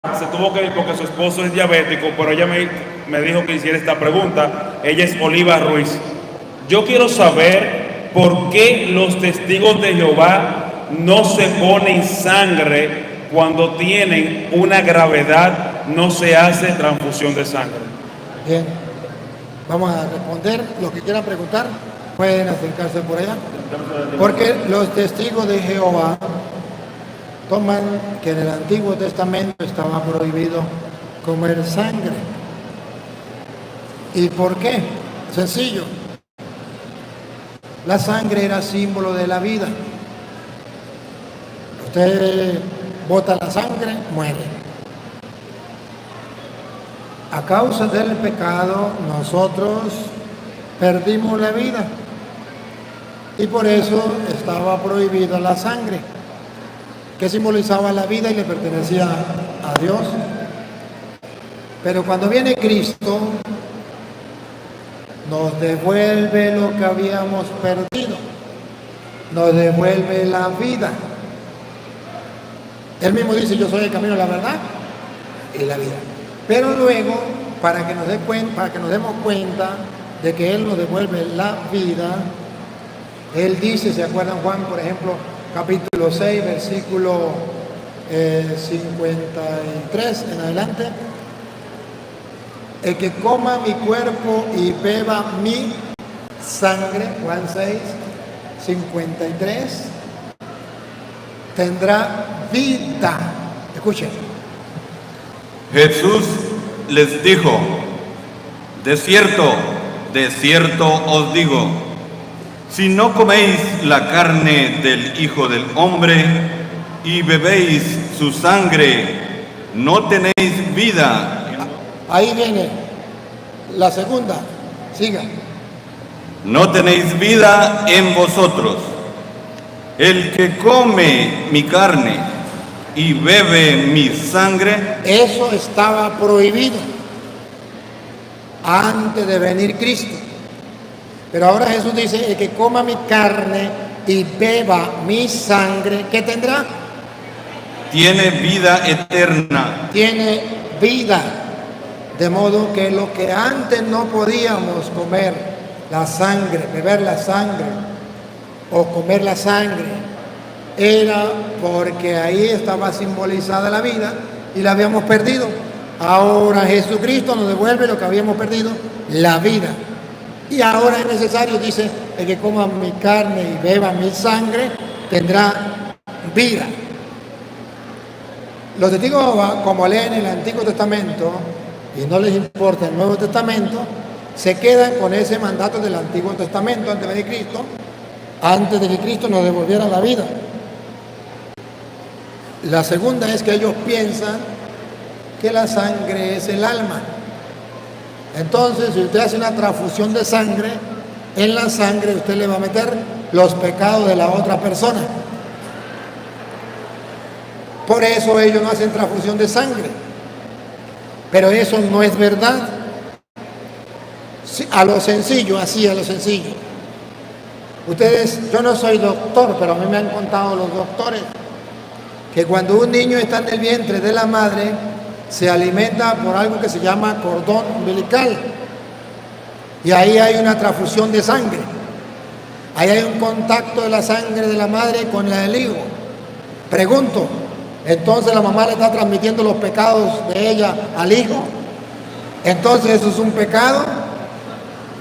se tuvo que ir porque su esposo es diabético, pero ella me dijo que hiciera esta pregunta. Ella es Oliva Ruiz. Yo quiero saber por qué los testigos de Jehová no se ponen sangre cuando tienen una gravedad, no se hace transfusión de sangre. Bien, vamos a responder. Los que quieran preguntar pueden acercarse por allá. Porque los testigos de Jehová toman que en el Antiguo Testamento estaba prohibido comer sangre. ¿Y por qué? Sencillo. La sangre era símbolo de la vida. Usted bota la sangre, muere. A causa del pecado, nosotros perdimos la vida. Y por eso estaba prohibida la sangre, que simbolizaba la vida y le pertenecía a Dios. Pero cuando viene Cristo, nos devuelve lo que habíamos perdido, nos devuelve la vida. Él mismo dice: yo soy el camino, la verdad y la vida. Pero luego, para que nos demos cuenta de que Él nos devuelve la vida, Él dice, ¿se acuerdan Juan, por ejemplo, capítulo 6, versículo 53 en adelante? El que coma mi cuerpo y beba mi sangre, Juan 6, 53, tendrá vida. Escuchen. Jesús les dijo: de cierto os digo, si no coméis la carne del Hijo del Hombre y bebéis su sangre, no tenéis vida. Ahí viene la segunda. Siga. No tenéis vida en vosotros. El que come mi carne y bebe mi sangre. Eso estaba prohibido antes de venir Cristo. Pero ahora Jesús dice: el que coma mi carne y beba mi sangre, ¿qué tendrá? Tiene vida eterna. Tiene vida. De modo que lo que antes no podíamos comer, la sangre, beber la sangre o comer la sangre, era porque ahí estaba simbolizada la vida y la habíamos perdido. Ahora Jesucristo nos devuelve lo que habíamos perdido, la vida. Y ahora es necesario, dice: el que coma mi carne y beba mi sangre tendrá vida. Los testigos de Jehová, como leen el Antiguo Testamento y no les importa el Nuevo Testamento, se quedan con ese mandato del Antiguo Testamento antes de venir Cristo, antes de que Cristo nos devolviera la vida. La segunda es que ellos piensan que la sangre es el alma. Entonces, si usted hace una transfusión de sangre, en la sangre usted le va a meter los pecados de la otra persona. Por eso ellos no hacen transfusión de sangre. Pero eso no es verdad. A lo sencillo, así a lo sencillo. Ustedes, yo no soy doctor, pero a mí me han contado los doctores que cuando un niño está en el vientre de la madre, se alimenta por algo que se llama cordón umbilical. Y ahí hay una transfusión de sangre. Ahí hay un contacto de la sangre de la madre con la del hijo. Pregunto, ¿entonces la mamá le está transmitiendo los pecados de ella al hijo? ¿Entonces eso es un pecado?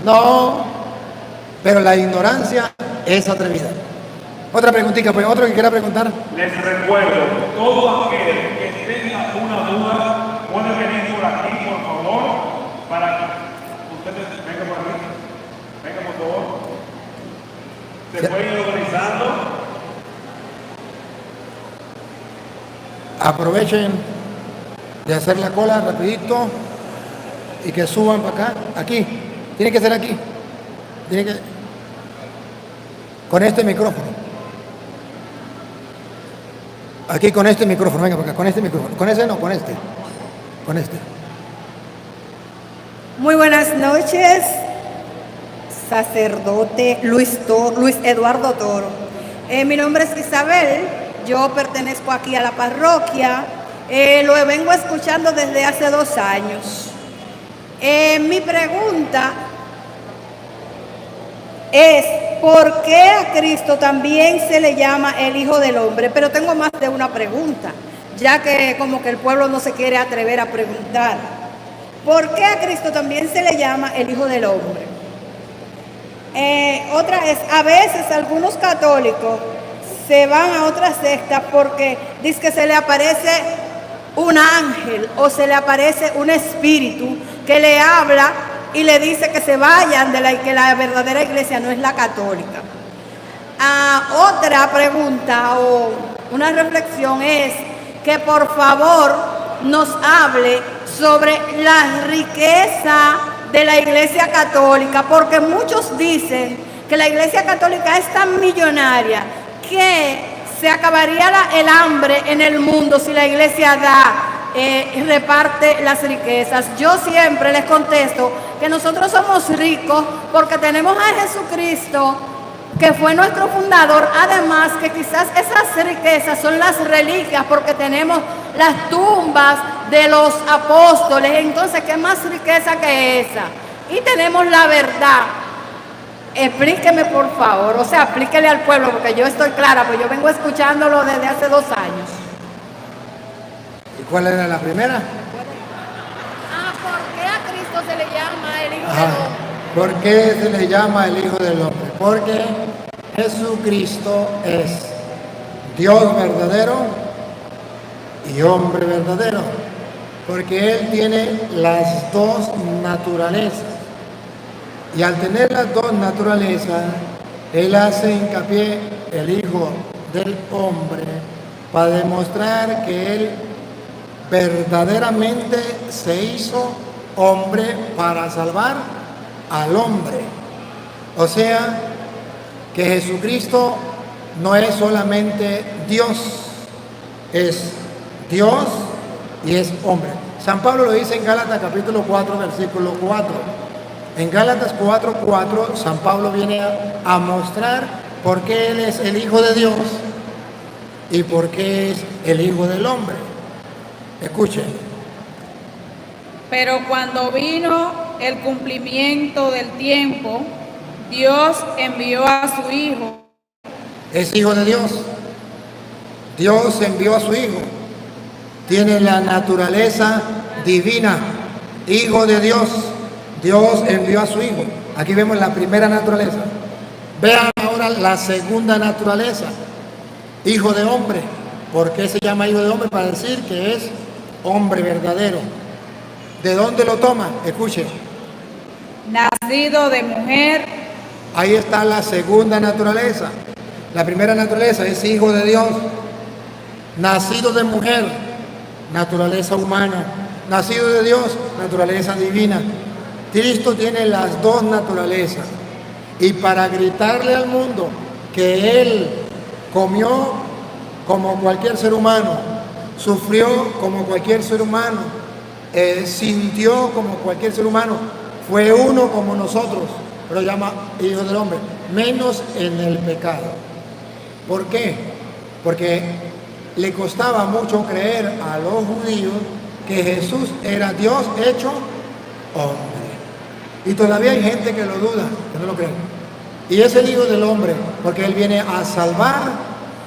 No, pero la ignorancia es atrevida. Otra preguntita, pues, otro que quiera preguntar. Les recuerdo, todo aquel que tenga una duda puede venir por aquí, por favor, para que ustedes vengan por aquí. Vengan, por favor. Se pueden ir organizando. Aprovechen de hacer la cola rapidito y que suban para acá. Aquí, tiene que ser aquí. Tiene que... con este micrófono. Aquí con este micrófono, venga para acá, con este micrófono. Con ese no, con este. Con este. Muy buenas noches, sacerdote Luis Eduardo Toro. Mi nombre es Isabel, yo pertenezco aquí a la parroquia Lo vengo escuchando desde hace 2 años. Mi pregunta es, ¿por qué a Cristo también se le llama el Hijo del Hombre? Pero tengo más de una pregunta, ya que como que el pueblo no se quiere atrever a preguntar. ¿Por qué a Cristo también se le llama el Hijo del Hombre? Otra es, a veces algunos católicos se van a otra secta porque dice que se le aparece un ángel o se le aparece un espíritu que le habla y le dice que se vayan que la verdadera iglesia no es la católica. Otra pregunta o una reflexión es que por favor nos hable sobre la riqueza de la iglesia católica, porque muchos dicen que la iglesia católica es tan millonaria que se acabaría el hambre en el mundo si la iglesia reparte las riquezas. Yo siempre les contesto que nosotros somos ricos porque tenemos a Jesucristo, que fue nuestro fundador. Además que quizás esas riquezas son las reliquias porque tenemos las tumbas de los apóstoles. Entonces, ¿qué más riqueza que esa? Y tenemos la verdad. Explíqueme, por favor. O sea, explíquele al pueblo, porque yo estoy clara, pues yo vengo escuchándolo desde hace 2 años. ¿Y cuál era la primera? ¿Por qué a Cristo se le llama el Hijo del Ajá. Hombre? ¿Por qué se le llama el Hijo del Hombre? Porque Jesucristo es Dios verdadero y hombre verdadero. Porque Él tiene las dos naturalezas. Y al tener las dos naturalezas, Él hace hincapié el Hijo del Hombre para demostrar que Él verdaderamente se hizo hombre para salvar al hombre. O sea, que Jesucristo no es solamente Dios, es Dios y es hombre. San Pablo lo dice en Gálatas capítulo 4, versículo 4. En Gálatas 4:4, San Pablo viene a mostrar por qué Él es el Hijo de Dios y por qué es el Hijo del Hombre. Escuchen. Pero cuando vino el cumplimiento del tiempo, Dios envió a su Hijo. Es Hijo de Dios. Dios envió a su Hijo. Tiene la naturaleza divina. Hijo de Dios. Dios envió a su Hijo. Aquí vemos la primera naturaleza. Vean ahora la segunda naturaleza. Hijo de hombre. ¿Por qué se llama hijo de hombre? Para decir que es hombre verdadero. ¿De dónde lo toma? Escuchen. Nacido de mujer. Ahí está la segunda naturaleza. La primera naturaleza es hijo de Dios. Nacido de mujer, naturaleza humana. Nacido de Dios, naturaleza divina. Cristo tiene las dos naturalezas. Y para gritarle al mundo que Él comió como cualquier ser humano, sufrió como cualquier ser humano, sintió como cualquier ser humano, fue uno como nosotros, pero llama Hijo del Hombre, menos en el pecado. ¿Por qué? Porque le costaba mucho creer a los judíos que Jesús era Dios hecho hombre. Y todavía hay gente que lo duda, que no lo creen. Y es el Hijo del Hombre, porque Él viene a salvar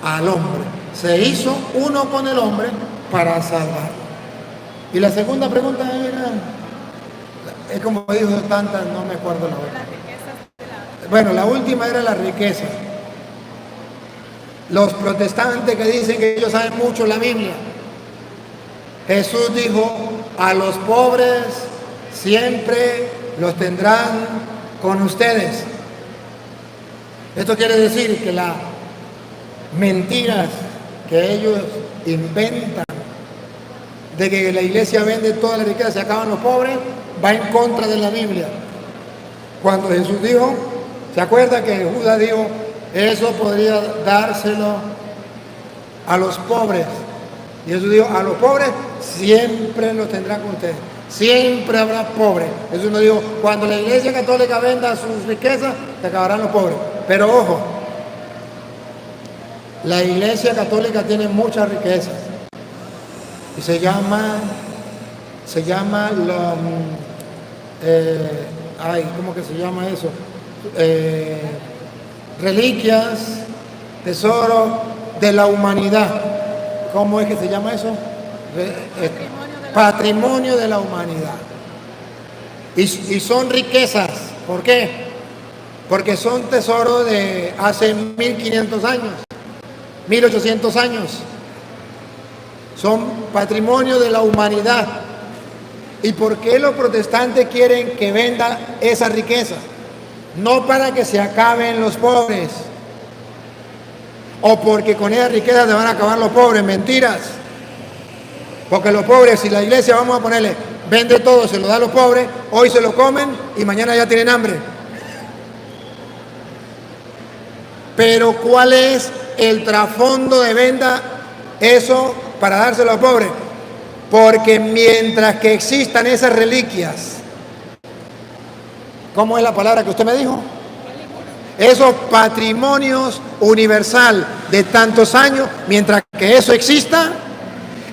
al hombre. Se hizo uno con el hombre para salvarlo. Y la segunda pregunta era, es como dijo tantas, no me acuerdo la otra. Bueno, la última era la riqueza. Los protestantes que dicen que ellos saben mucho la Biblia. Jesús dijo, a los pobres siempre los tendrán con ustedes. Esto quiere decir que las mentiras que ellos inventan de que la iglesia vende toda la riqueza, se acaban los pobres, va en contra de la Biblia. Cuando Jesús dijo, ¿se acuerda que Judas dijo, eso podría dárselo a los pobres? Y Jesús dijo, a los pobres siempre los tendrán con ustedes. Siempre habrá pobres. Jesús nos dijo, cuando la iglesia católica venda sus riquezas, se acabarán los pobres. Pero ojo, la iglesia católica tiene muchas riquezas. y se llama ¿cómo que se llama eso? Reliquias, tesoro de la humanidad. ¿Cómo es que se llama eso? Patrimonio de la humanidad. Y son riquezas. ¿Por qué? Porque son tesoros de hace 1500 años, 1800 años. Son patrimonio de la humanidad. ¿Y por qué los protestantes quieren que venda esa riqueza? No para que se acaben los pobres, o porque con esa riqueza se van a acabar los pobres. Mentiras. Porque los pobres, si la iglesia, vamos a ponerle, vende todo, se lo da a los pobres, hoy se lo comen y mañana ya tienen hambre. Pero ¿cuál es el trasfondo de venda eso para dárselo a los pobres? Porque mientras que existan esas reliquias, ¿cómo es la palabra que usted me dijo? Esos patrimonios universal de tantos años, mientras que eso exista,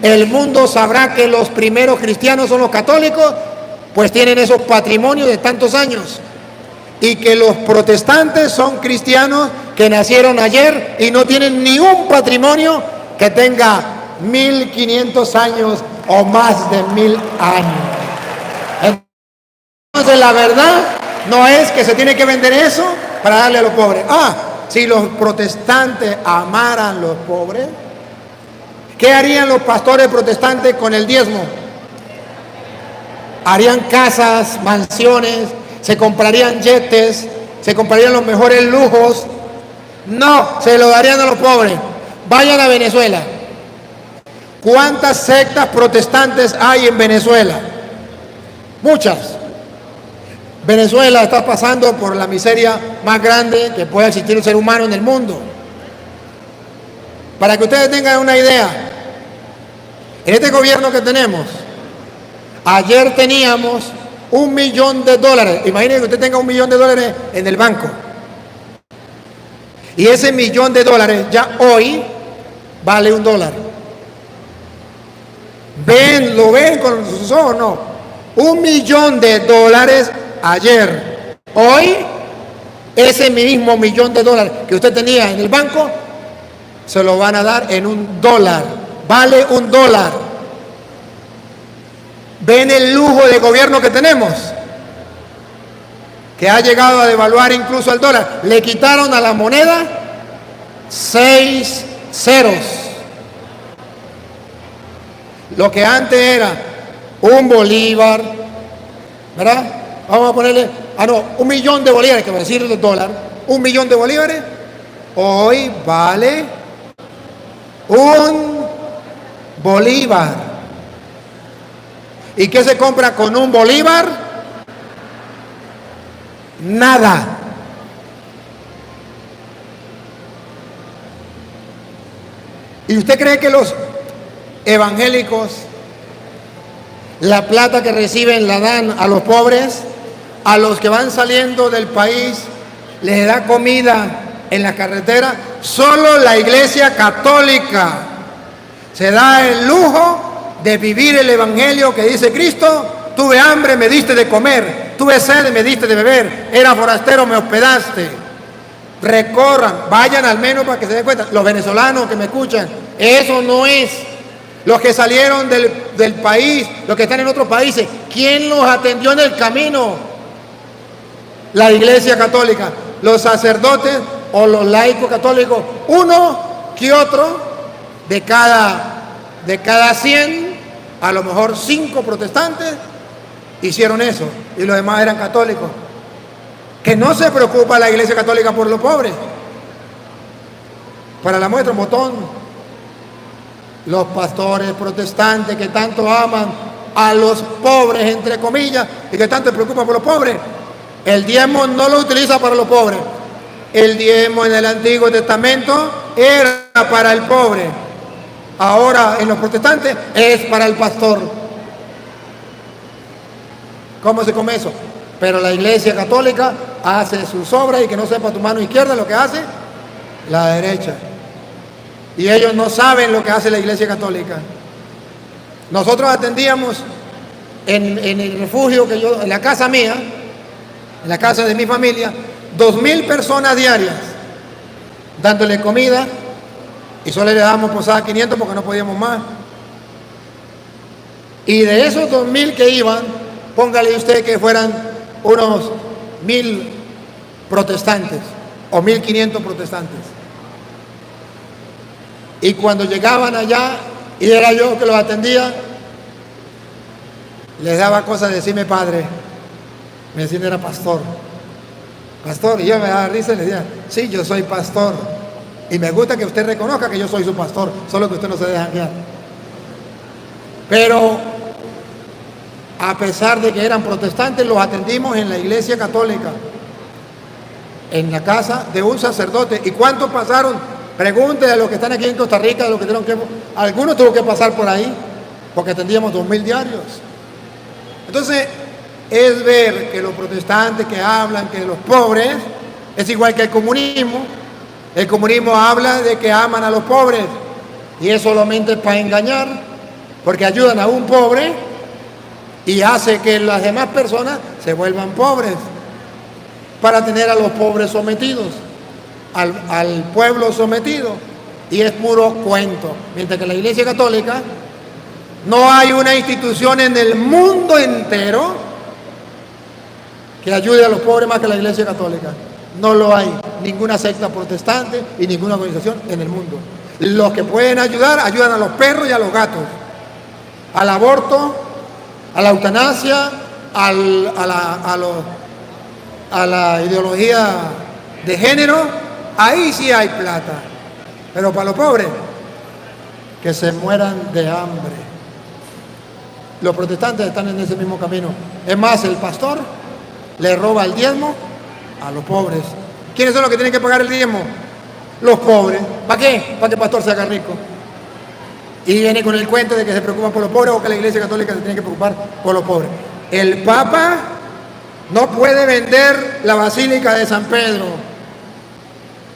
el mundo sabrá que los primeros cristianos son los católicos, pues tienen esos patrimonios de tantos años, y que los protestantes son cristianos que nacieron ayer y no tienen ni un patrimonio que tenga 1500 años o más de 1000 años. Entonces la verdad no es que se tiene que vender eso para darle a los pobres. Si los protestantes amaran a los pobres, ¿qué harían los pastores protestantes con el diezmo? Harían casas, mansiones, se comprarían yetes, se comprarían los mejores lujos. No, se lo darían a los pobres. Vayan a Venezuela. ¿Cuántas sectas protestantes hay en Venezuela? Muchas. Venezuela está pasando por la miseria más grande que pueda existir un ser humano en el mundo. Para que ustedes tengan una idea, en este gobierno que tenemos, ayer teníamos $1 millón. Imagínense que usted tenga $1 millón en el banco. Y ese $1 millón ya hoy vale $1. ¿Lo ven con sus ojos? No. $1 millón ayer. Hoy, ese mismo $1 millón que usted tenía en el banco, se lo van a dar en $1. Vale $1. ¿Ven el lujo de gobierno que tenemos? Que ha llegado a devaluar incluso al dólar. Le quitaron a la moneda 6 ceros. Lo que antes era un bolívar, ¿verdad? Vamos a ponerle, $1 millón, que va a decir el dólar, $1 millón, hoy vale un bolívar. ¿Y qué se compra con un bolívar? Nada. ¿Y usted cree que los evangélicos la plata que reciben la dan a los pobres? A los que van saliendo del país les da comida en la carretera. Solo la Iglesia Católica se da el lujo de vivir el evangelio que dice Cristo: tuve hambre, me diste de comer, tuve sed, me diste de beber, era forastero, me hospedaste. Recorran, vayan al menos para que se den cuenta. Los venezolanos que me escuchan, eso no es. Los que salieron del país, los que están en otros países, ¿quién los atendió en el camino? La Iglesia Católica, los sacerdotes o los laicos católicos, uno que otro de cada 100, a lo mejor 5 protestantes hicieron eso, y los demás eran católicos. Que no se preocupa la Iglesia Católica por los pobres. Para la muestra, un botón. Los pastores protestantes que tanto aman a los pobres, entre comillas, y que tanto se preocupan por los pobres, el diezmo no lo utiliza para los pobres. El diezmo en el Antiguo Testamento era para el pobre. Ahora en los protestantes es para el pastor. ¿Cómo se come eso? Pero la Iglesia Católica hace sus obras, y que no sepa tu mano izquierda lo que hace la derecha. Y ellos no saben lo que hace la Iglesia Católica. Nosotros atendíamos en el refugio que yo, en la casa mía, en la casa de mi familia, 2.000 personas diarias, dándole comida, y solo le dábamos posada 500 porque no podíamos más. Y de esos 2.000 que iban, póngale usted que fueran unos 1.000 protestantes o 1.500 protestantes. Y cuando llegaban allá, y era yo que los atendía, les daba cosa de decirme padre. Me decían era pastor. Pastor, y yo me daba risa y le decía, sí, yo soy pastor. Y me gusta que usted reconozca que yo soy su pastor, solo que usted no se deja guiar. Pero, a pesar de que eran protestantes, los atendimos en la iglesia católica, en la casa de un sacerdote. ¿Y cuántos pasaron? Pregúntele a los que están aquí en Costa Rica, de los que tuvieron que... Algunos tuvo que pasar por ahí, porque atendíamos 2.000 diarios. Entonces, es ver que los protestantes que hablan que los pobres, es igual que el comunismo. El comunismo habla de que aman a los pobres, y es solamente para engañar, porque ayudan a un pobre y hace que las demás personas se vuelvan pobres, para tener a los pobres sometidos, al pueblo sometido, y es puro cuento. Mientras que la Iglesia Católica, no hay una institución en el mundo entero que ayude a los pobres más que la Iglesia Católica. No lo hay, ninguna secta protestante y ninguna organización en el mundo. Los que pueden ayudar, ayudan a los perros y a los gatos, al aborto, a la eutanasia, a la ideología de género. Ahí sí hay plata, pero para los pobres, que se mueran de hambre. Los protestantes están en ese mismo camino. Es más, el pastor le roba el diezmo a los pobres. ¿Quiénes son los que tienen que pagar el diezmo? Los pobres. ¿Para qué? Para que el pastor se haga rico. Y viene con el cuento de que se preocupan por los pobres, o que la Iglesia Católica se tiene que preocupar por los pobres. El Papa no puede vender la Basílica de San Pedro.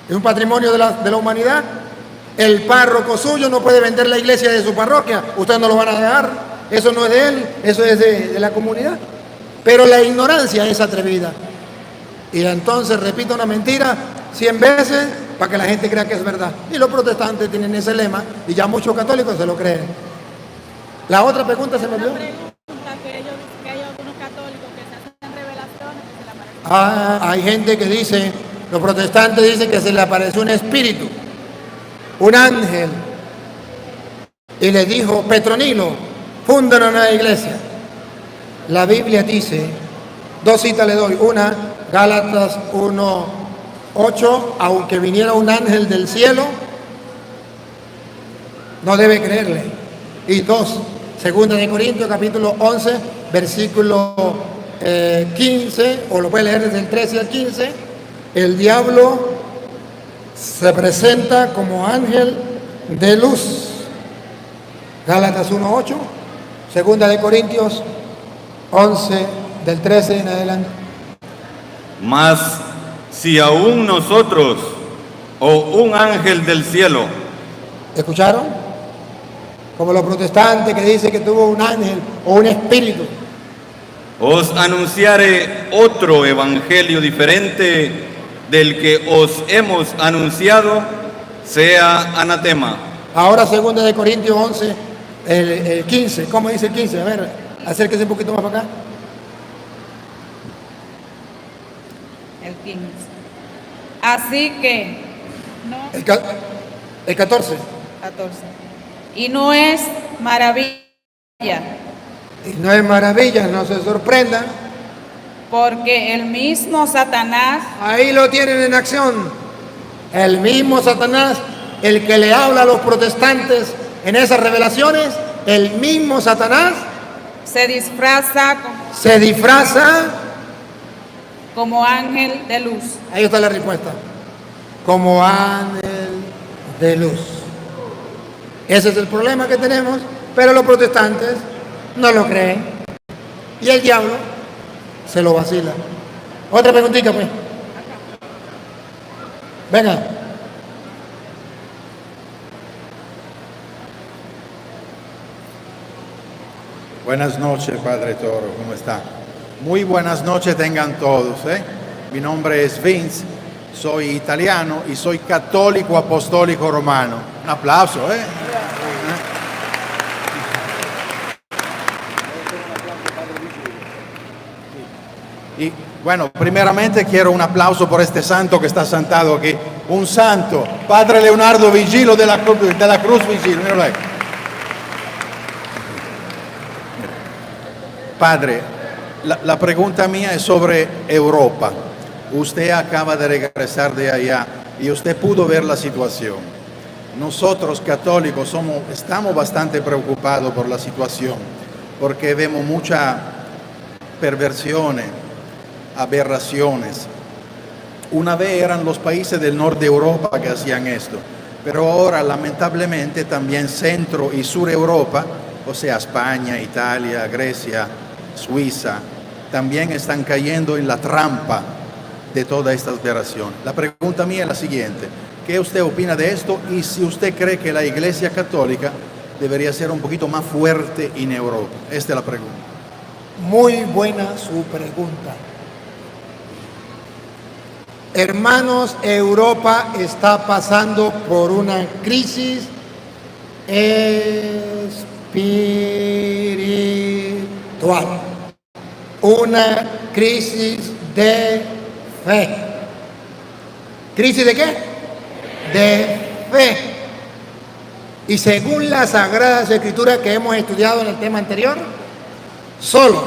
Es un patrimonio de la humanidad. El párroco suyo no puede vender la iglesia de su parroquia. Ustedes no lo van a dejar. Eso no es de él, eso es de la comunidad. Pero la ignorancia es atrevida. Y entonces repite una mentira 100 veces para que la gente crea que es verdad. Y los protestantes tienen ese lema y ya muchos católicos se lo creen. La otra pregunta se me olvidó. Que hay algunos católicos que se hacen revelaciones que se le aparecen. Hay gente que dice, los protestantes dicen que se le apareció un espíritu, un ángel, y le dijo, Petronilo, funda una nueva iglesia. La Biblia dice, dos citas le doy, una, Gálatas 1:8, aunque viniera un ángel del cielo, no debe creerle. Y dos, segunda de Corintios capítulo 11, versículo 15, o lo puede leer desde el 13 al 15, el diablo se presenta como ángel de luz. Gálatas 1:8, segunda de Corintios 11, del 13 en adelante. Mas si aún nosotros o un ángel del cielo ¿Escucharon? Como los protestantes que dicen que tuvo un ángel o un espíritu. os anunciare otro evangelio diferente del que os hemos anunciado, sea anatema. Ahora segunda de Corintios 11, el 15. ¿Cómo dice el 15? A ver, acérquese un poquito más para acá. El 15. Así que, no, El 14. 14. Y no es maravilla, Y no es maravilla, no se sorprendan. porque el mismo Satanás Ahí lo tienen en acción. El mismo Satanás, el que le habla a los protestantes en esas revelaciones, el mismo Satanás se disfraza se disfraza. como ángel de luz. Ahí está la respuesta. Como ángel de luz. Ese es el problema que tenemos, pero los protestantes no lo creen. Y el diablo se lo vacila. Otra preguntita, pues. Venga. Buenas noches, Padre Toro, ¿cómo está? Muy buenas noches tengan todos. Mi nombre es Vince, soy italiano y soy católico apostólico romano. Un aplauso, Y bueno, primeramente quiero un aplauso por este santo que está sentado aquí. Un santo, Padre Leonardo Vigilo de la Cruz Vigilo. Míralo ahí. Padre, la pregunta mía es sobre Europa. Usted acaba de regresar de allá y usted pudo ver la situación. Nosotros católicos estamos bastante preocupados por la situación porque vemos muchas perversiones, aberraciones. Una vez eran los países del norte de Europa que hacían esto, pero ahora lamentablemente también Centro y Sur Europa, o sea, España, Italia, Grecia, Suiza, también están cayendo en la trampa de toda esta aberración. La pregunta mía es la siguiente: ¿qué usted opina de esto? Y si usted cree que la Iglesia Católica debería ser un poquito más fuerte en Europa. Esta es la pregunta. Muy buena su pregunta. Hermanos, Europa está pasando por una crisis espiritual, una crisis de fe. ¿Crisis de qué? De fe. Y según las Sagradas Escrituras que hemos estudiado en el tema anterior, solo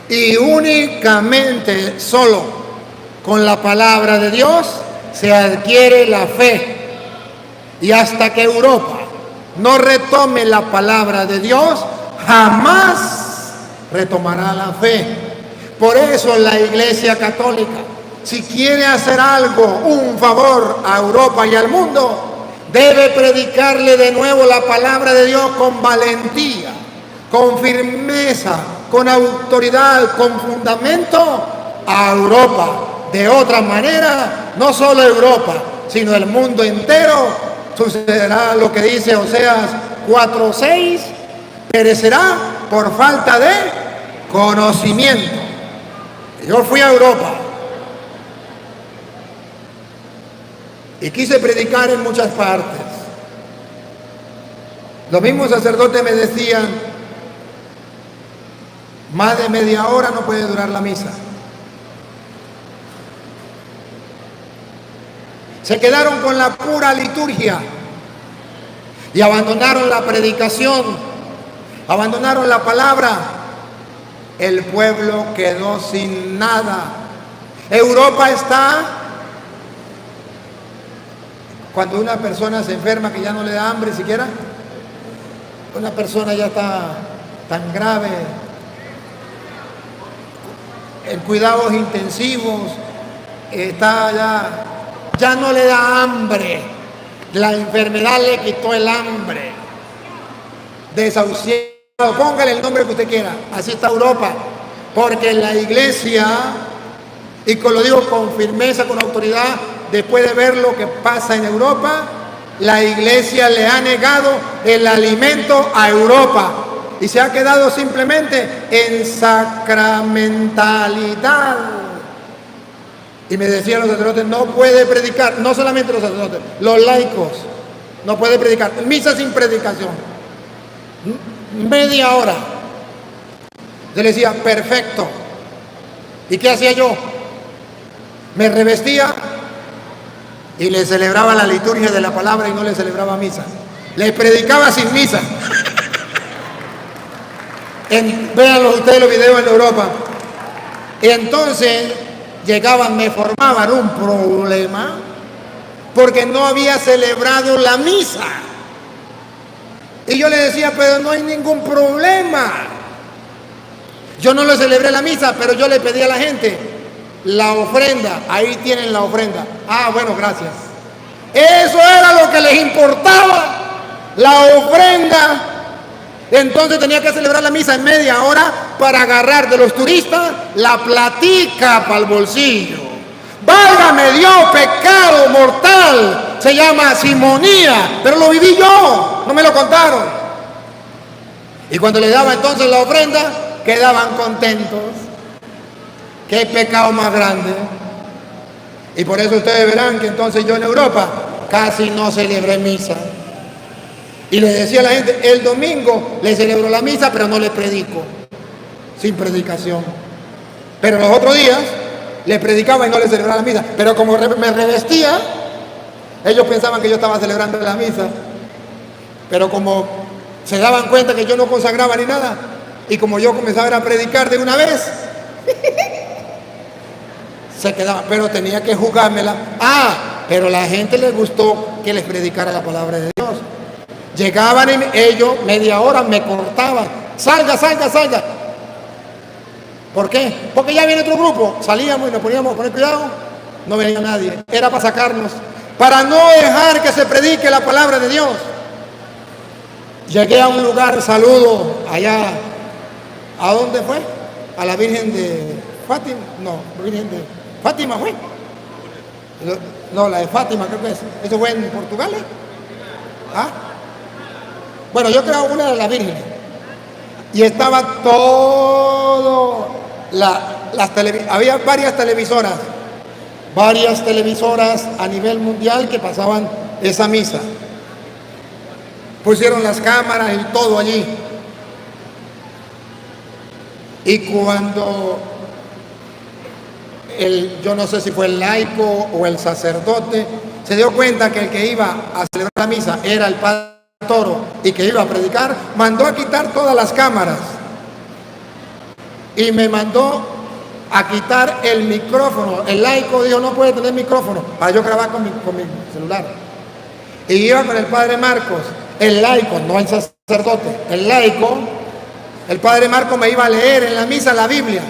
y únicamente solo con la palabra de Dios se adquiere la fe. Y hasta que Europa no retome la palabra de Dios, jamás retomará la fe. Por eso la Iglesia Católica, si quiere hacer algo, un favor a Europa y al mundo, debe predicarle de nuevo la palabra de Dios con valentía, con firmeza, con autoridad, con fundamento a Europa. De otra manera, no solo Europa, sino el mundo entero, sucederá lo que dice Oseas 4:6, perecerá por falta de conocimiento. Yo fui a Europa y quise predicar en muchas partes. Los mismos sacerdotes me decían: más de media hora no puede durar la misa. Se quedaron con la pura liturgia y abandonaron la predicación, abandonaron la palabra. El pueblo quedó sin nada. Europa está, cuando una persona se enferma que ya no le da hambre siquiera, una persona ya está tan grave, en cuidados intensivos, está ya no le da hambre, la enfermedad le quitó el hambre, desahuciado, póngale el nombre que usted quiera, así está Europa, porque la Iglesia, y lo digo con firmeza, con autoridad, después de ver lo que pasa en Europa, la Iglesia le ha negado el alimento a Europa y se ha quedado simplemente en sacramentalidad. Y me decían los sacerdotes: no puede predicar, no solamente los sacerdotes, los laicos, no puede predicar, misa sin predicación, media hora. Yo le decía: perfecto. ¿Y qué hacía yo? Me revestía y le celebraba la liturgia de la palabra y no le celebraba misa. Le predicaba sin misa. Véanlo ustedes los videos en Europa. Y entonces llegaban, me formaban un problema porque no había celebrado la misa. Y yo le decía: pero no hay ningún problema. Yo no le celebré la misa, pero yo le pedí a la gente la ofrenda. Ahí tienen la ofrenda. Ah, bueno, gracias. Eso era lo que les importaba, la ofrenda. Entonces tenía que celebrar la misa en media hora para agarrar de los turistas la platica para el bolsillo. Válgame Dios, pecado mortal. Se llama simonía, pero lo viví yo, no me lo contaron. Y cuando le daba entonces la ofrenda, quedaban contentos. ¡Qué pecado más grande! Y por eso ustedes verán que entonces yo en Europa casi no celebré misa. Y le decía a la gente, el domingo le celebro la misa, pero no le predico. Sin predicación. Pero los otros días le predicaba y no le celebraba la misa. Pero como me revestía, ellos pensaban que yo estaba celebrando la misa. Pero como se daban cuenta que yo no consagraba ni nada, y como yo comenzaba a predicar de una vez, se quedaban, pero tenía que jugármela. Pero a la gente les gustó que les predicara la palabra de Dios. Llegaban y ellos media hora me cortaban. Salga. ¿Por qué? Porque ya viene otro grupo. Salíamos y nos poníamos a poner cuidado. No venía nadie. Era para sacarnos. Para no dejar que se predique la palabra de Dios. Llegué a un lugar, saludo allá. ¿A dónde fue? A la Virgen de Fátima. No, Virgen de Fátima fue. No, la de Fátima creo que es. ¿Eso fue en Portugal? Bueno, yo creo una de las vírgenes. Y estaba todo, había varias televisoras a nivel mundial que pasaban esa misa. Pusieron las cámaras y todo allí. Y cuando yo no sé si fue el laico o el sacerdote, se dio cuenta que el que iba a celebrar la misa era el padre Toro y que iba a predicar, mandó a quitar todas las cámaras y me mandó a quitar el micrófono. El laico dijo no puede tener micrófono para yo grabar con mi celular. Y iba con el padre Marcos, el laico, no el sacerdote, el laico. El padre Marcos me iba a leer en la misa la Biblia.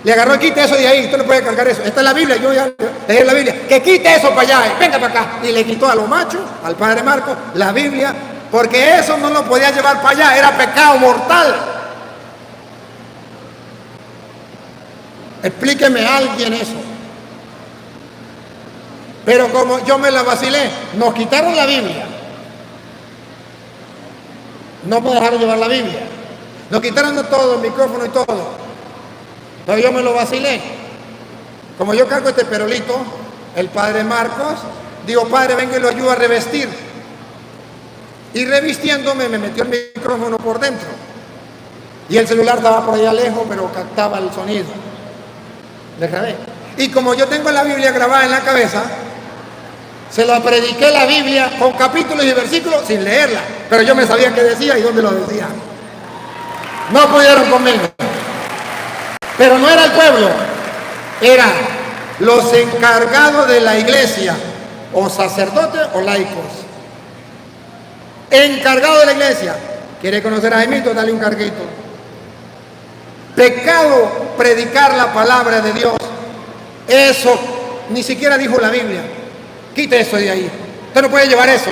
Le agarró y quite eso de ahí, usted no puede cargar eso. Esta es la Biblia, yo ya leí la Biblia. Que quite eso para allá, venga para acá. Y le quitó a los machos, al padre Marcos, la Biblia, porque eso no lo podía llevar para allá, era pecado mortal. Explíqueme a alguien eso. Pero como yo me la vacilé, nos quitaron la Biblia. No me dejaron llevar la Biblia. Nos quitaron de todo, el micrófono y todo. Pero yo me lo vacilé. Como yo cargo este perolito, el padre Marcos, digo, padre, venga y lo ayudo a revestir. Y revistiéndome me metió el micrófono por dentro. Y el celular estaba por allá lejos, pero captaba el sonido. Le grabé. Y como yo tengo la Biblia grabada en la cabeza, se la prediqué la Biblia con capítulos y versículos sin leerla. Pero yo me sabía qué decía y dónde lo decía. No pudieron conmigo. Pero no era el pueblo, eran los encargados de la iglesia, o sacerdotes o laicos. Encargado de la iglesia. ¿Quiere conocer a Jaimito? Dale un carguito. Pecado predicar la palabra de Dios. Eso ni siquiera dijo la Biblia. Quite eso de ahí. Usted no puede llevar eso.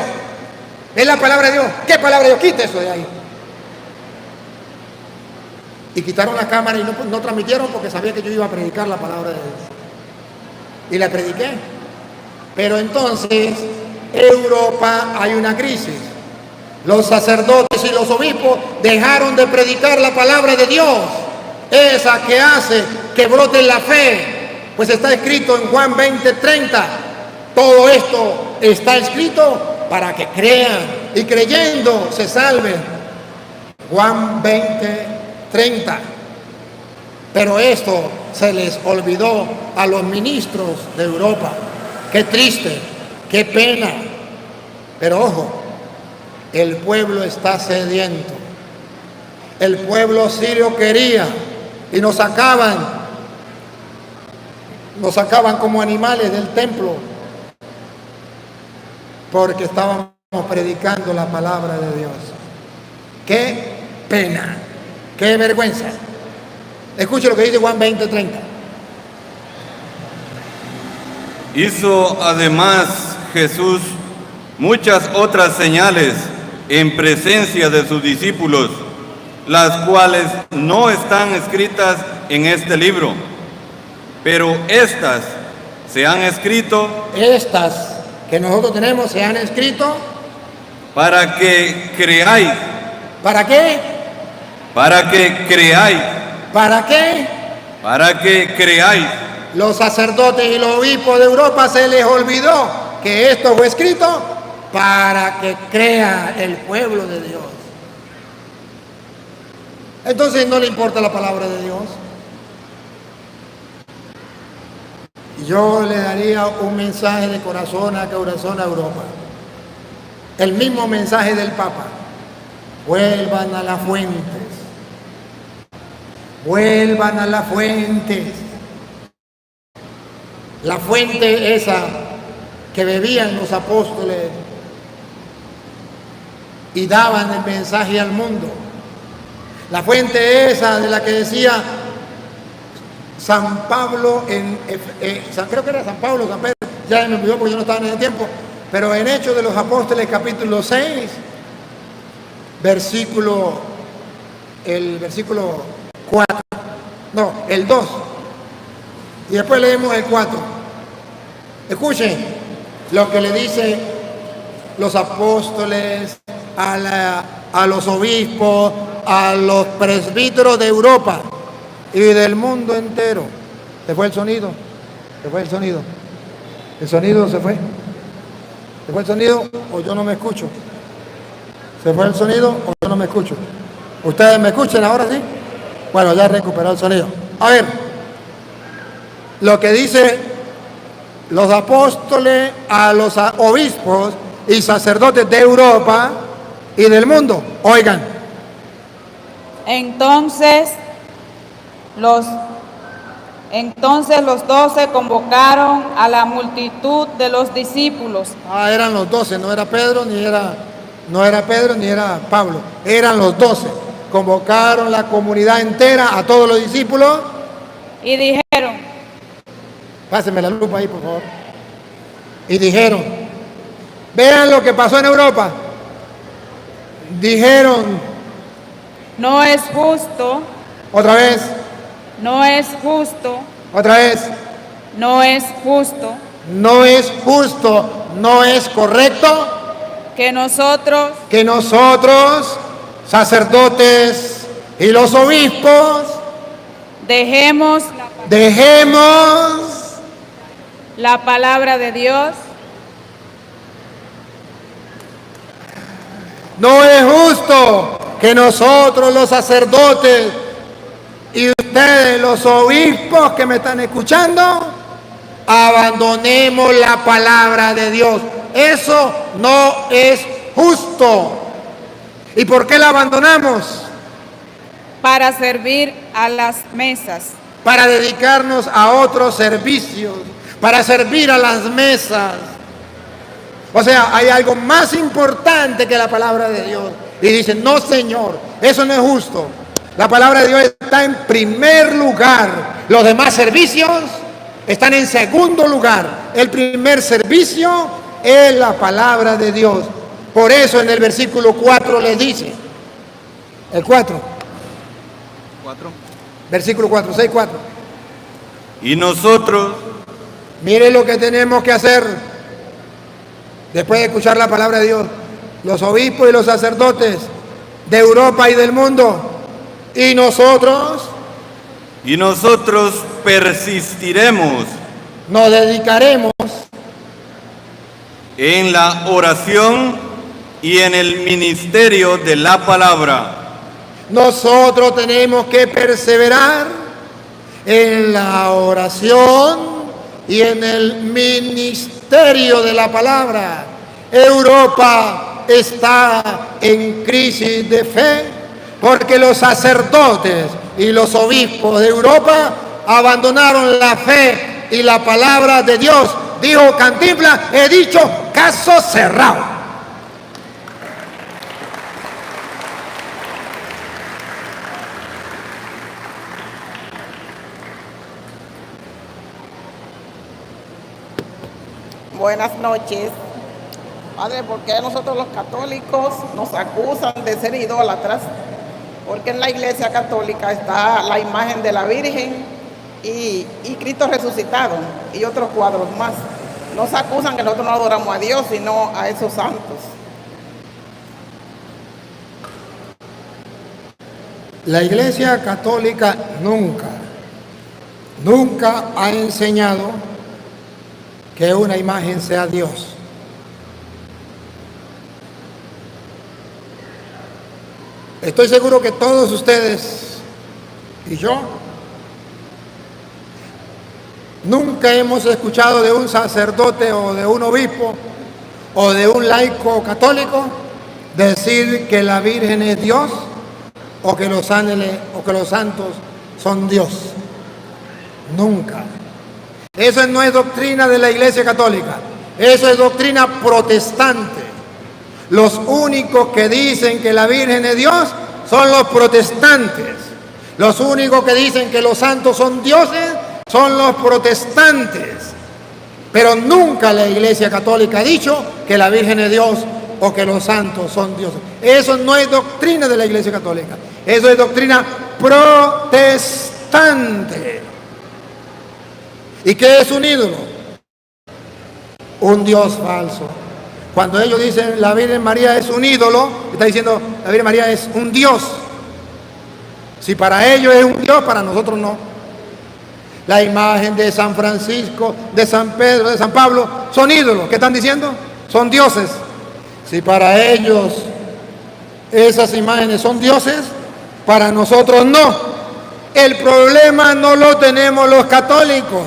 Es la palabra de Dios. ¿Qué palabra de Dios? Quite eso de ahí. Y quitaron la cámara y no transmitieron porque sabía que yo iba a predicar la palabra de Dios. Y la prediqué. Pero entonces, Europa hay una crisis. Los sacerdotes y los obispos dejaron de predicar la palabra de Dios. Esa que hace que brote la fe. Pues está escrito en Juan 20:30. Todo esto está escrito para que crean y creyendo se salven. Juan 20:30. Pero esto se les olvidó a los ministros de Europa. Qué triste, qué pena. Pero ojo, el pueblo está sediento. El pueblo sirio quería y nos sacaban como animales del templo porque estábamos predicando la palabra de Dios. Qué pena. ¡Qué vergüenza! Escuche lo que dice Juan 20:30. Hizo además Jesús muchas otras señales en presencia de sus discípulos, las cuales no están escritas en este libro, pero estas se han escrito. Estas que nosotros tenemos se han escrito. Para que creáis. ¿Para qué? para que creáis, ¿Para qué? para que creáis. Los sacerdotes y los obispos de Europa se les olvidó que esto fue escrito para que crea el pueblo de Dios. Entonces no le importa la palabra de Dios. Yo le daría un mensaje de corazón a Europa. El mismo mensaje del Papa. Vuelvan a las fuentes. Vuelvan a las fuentes. La fuente esa que bebían los apóstoles y daban el mensaje al mundo. La fuente esa de la que decía San Pablo, creo que era San Pablo, San Pedro, ya me olvidó porque yo no estaba en ese tiempo, pero en Hechos de los Apóstoles capítulo 6, el versículo 4, no, el 2, y después leemos el 4. Escuchen lo que le dice los apóstoles a los obispos, a los presbíteros de Europa y del mundo entero. ¿Se fue el sonido? ¿Se fue el sonido? ¿El sonido se fue? ¿Se fue el sonido o yo no me escucho? ¿Se fue el sonido o yo no me escucho? ¿Ustedes me escuchan ahora sí? Bueno, ya recuperó el sonido. A ver, lo que dice los apóstoles a los obispos y sacerdotes de Europa y del mundo. Oigan. Entonces los 12 convocaron a la multitud de los discípulos. Eran los 12, no era Pedro ni era Pablo, eran los 12. Convocaron la comunidad entera, a todos los discípulos. Y dijeron, pásenme la lupa ahí, por favor. Y dijeron, vean lo que pasó en Europa. Dijeron, no es justo. Otra vez. No es justo. Otra vez. No es justo. No es justo. No es correcto. Que nosotros, sacerdotes y los obispos, dejemos la palabra de Dios. No es justo que nosotros los sacerdotes y ustedes los obispos que me están escuchando abandonemos la palabra de Dios. Eso no es justo. ¿Y por qué la abandonamos? Para servir a las mesas. Para dedicarnos a otros servicios, para servir a las mesas. O sea, hay algo más importante que la palabra de Dios. Y dicen, no señor, eso no es justo. La palabra de Dios está en primer lugar. Los demás servicios están en segundo lugar. El primer servicio es la palabra de Dios. Por eso en el versículo 4 les dice, el 4. Versículo 4, 6, 4. Y nosotros, mire lo que tenemos que hacer después de escuchar la palabra de Dios. Los obispos y los sacerdotes de Europa y del mundo. Y nosotros persistiremos, nos dedicaremos en la oración y en el ministerio de la palabra. Nosotros tenemos que perseverar en la oración y en el ministerio de la palabra. Europa está en crisis de fe porque los sacerdotes y los obispos de Europa abandonaron la fe y la palabra de Dios. Dijo Cantinflas, he dicho, caso cerrado. Buenas noches. Padre, ¿por qué nosotros los católicos nos acusan de ser idólatras? Porque en la iglesia católica está la imagen de la Virgen y Cristo resucitado y otros cuadros más. Nos acusan que nosotros no adoramos a Dios, sino a esos santos. La Iglesia Católica nunca ha enseñado que una imagen sea Dios. Estoy seguro que todos ustedes y yo nunca hemos escuchado de un sacerdote o de un obispo o de un laico católico decir que la Virgen es Dios o que los ángeles o que los santos son Dios. Nunca. Eso no es doctrina de la Iglesia Católica. Eso es doctrina protestante. Los únicos que dicen que la Virgen es Dios son los protestantes. Los únicos que dicen que los santos son dioses son los protestantes. Pero nunca la Iglesia Católica ha dicho que la Virgen es Dios o que los santos son dioses. Eso no es doctrina de la Iglesia Católica. Eso es doctrina protestante. ¿Y qué es un ídolo? Un Dios falso. Cuando ellos dicen la Virgen María es un ídolo, está diciendo la Virgen María es un Dios. Si para ellos es un Dios, para nosotros no. La imagen de San Francisco, de San Pedro, de San Pablo, son ídolos. ¿Qué están diciendo? Son dioses. Si para ellos esas imágenes son dioses, para nosotros no. El problema no lo tenemos los católicos,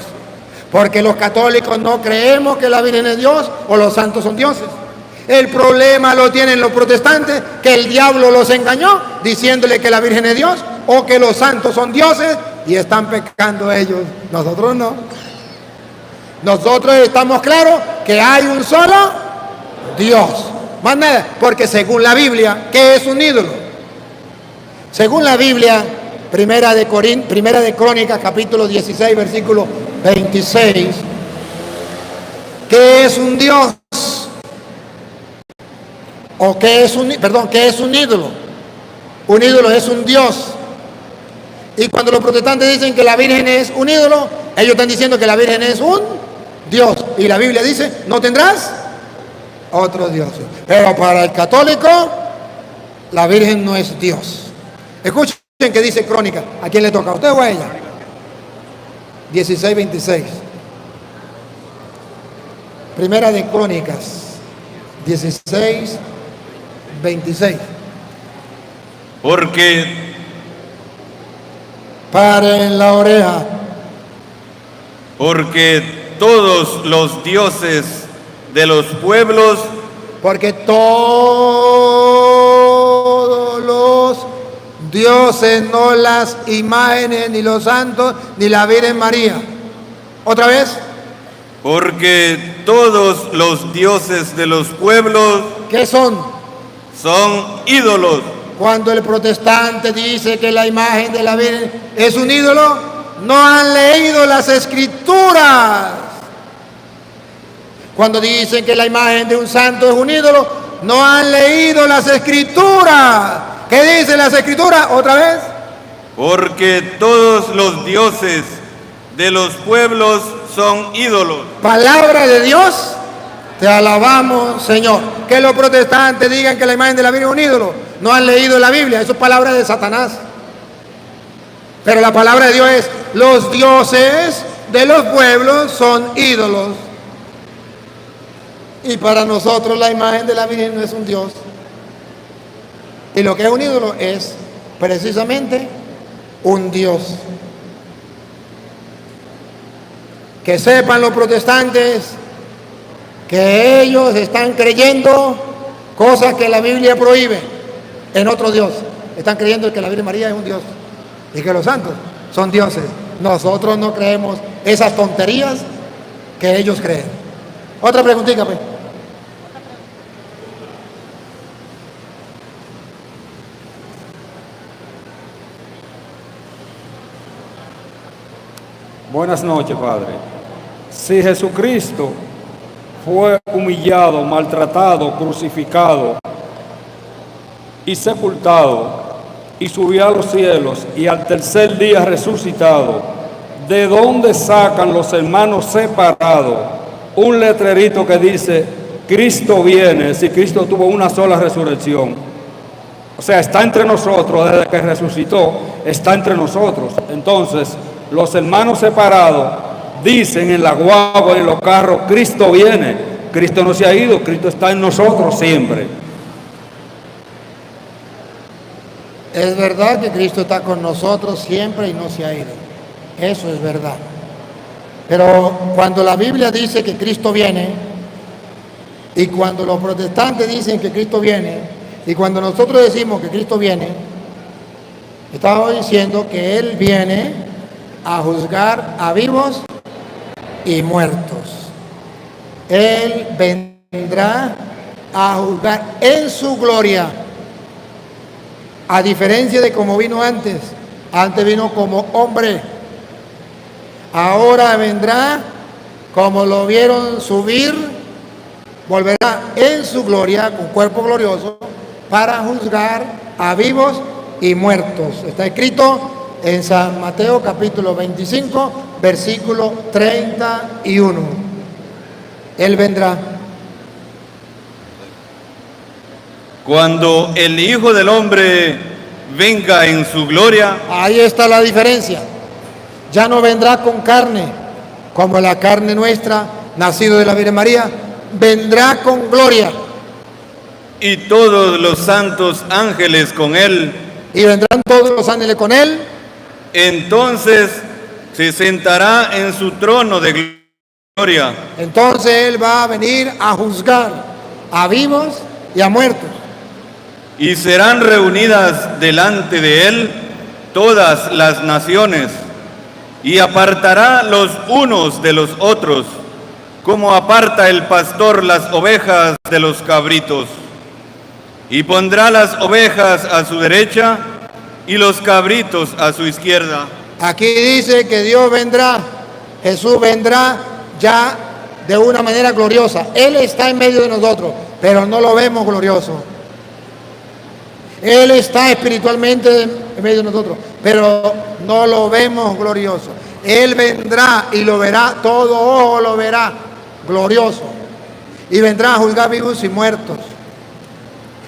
porque los católicos no creemos que la Virgen es Dios o los santos son dioses. El problema lo tienen los protestantes, que el diablo los engañó diciéndole que la Virgen es Dios o que los santos son dioses y están pecando ellos. Nosotros no. Nosotros estamos claros que hay un solo Dios. Más nada, porque según la Biblia, ¿qué es un ídolo? Según la Biblia, Primera de Crónicas, capítulo 16, versículo 26, ¿qué es un Dios? ¿O qué es un ídolo? Un ídolo es un Dios. Y cuando los protestantes dicen que la Virgen es un ídolo, ellos están diciendo que la Virgen es un Dios. Y la Biblia dice, no tendrás otro Dios. Pero para el católico, la Virgen no es Dios. Escuchen que dice Crónica. ¿A quién le toca? ¿A usted o a ella? 16:26. Primera de Crónicas 16:26. Porque paren la oreja. Porque todos los dioses de los pueblos, porque todos los dioses, no las imágenes, ni los santos, ni la Virgen María. ¿Otra vez? porque todos los dioses de los pueblos, ¿qué son? Son ídolos. Cuando el protestante dice que la imagen de la Virgen es un ídolo, no han leído las Escrituras. Cuando dicen que la imagen de un santo es un ídolo, no han leído las Escrituras. ¿Qué dicen las Escrituras? ¿Otra vez? Porque todos los dioses de los pueblos son ídolos. Palabra de Dios, te alabamos, Señor. Que los protestantes digan que la imagen de la Virgen es un ídolo, no han leído la Biblia, eso es palabra de Satanás. Pero la palabra de Dios es: los dioses de los pueblos son ídolos. Y para nosotros la imagen de la Virgen no es un dios. Y lo que es un ídolo es precisamente un dios. Que sepan los protestantes que ellos están creyendo cosas que la Biblia prohíbe en otro dios. Están creyendo que la Virgen María es un dios y que los santos son dioses. Nosotros no creemos esas tonterías que ellos creen. Otra preguntita, pues. Buenas noches, Padre. Si Jesucristo fue humillado, maltratado, crucificado y sepultado y subió a los cielos y al tercer día resucitado, ¿de dónde sacan los hermanos separados un letrerito que dice Cristo viene, si Cristo tuvo una sola resurrección? O sea, está entre nosotros, desde que resucitó, está entre nosotros. Entonces, los hermanos separados dicen en la guagua y en los carros, Cristo viene. Cristo no se ha ido, Cristo está en nosotros siempre. Es verdad que Cristo está con nosotros siempre y no se ha ido. Eso es verdad. Pero cuando la Biblia dice que Cristo viene, y cuando los protestantes dicen que Cristo viene, y cuando nosotros decimos que Cristo viene, estamos diciendo que Él viene a juzgar a vivos y muertos. Él vendrá a juzgar en su gloria. A diferencia de como vino antes. Antes vino como hombre. Ahora vendrá como lo vieron subir. Volverá en su gloria, con cuerpo glorioso, para juzgar a vivos y muertos. Está escrito en San Mateo capítulo 25, versículo 31. Él vendrá. Cuando el Hijo del Hombre venga en su gloria, Ahí está la diferencia. Ya no vendrá con carne, como la carne nuestra, nacido de la Virgen María, vendrá con gloria. y todos los santos ángeles con él, Y vendrán todos los ángeles con él. entonces se sentará en su trono de gloria, Entonces él va a venir a juzgar a vivos y a muertos. y serán reunidas delante de él todas las naciones, y apartará los unos de los otros, como aparta el pastor las ovejas de los cabritos. Y pondrá las ovejas a su derecha y los cabritos a su izquierda. Aquí dice que Dios vendrá, Jesús vendrá ya de una manera gloriosa. Él está en medio de nosotros, pero no lo vemos glorioso. Él está espiritualmente en medio de nosotros, pero no lo vemos glorioso. Él vendrá y lo verá, todo ojo lo verá glorioso. Y vendrá a juzgar vivos y muertos.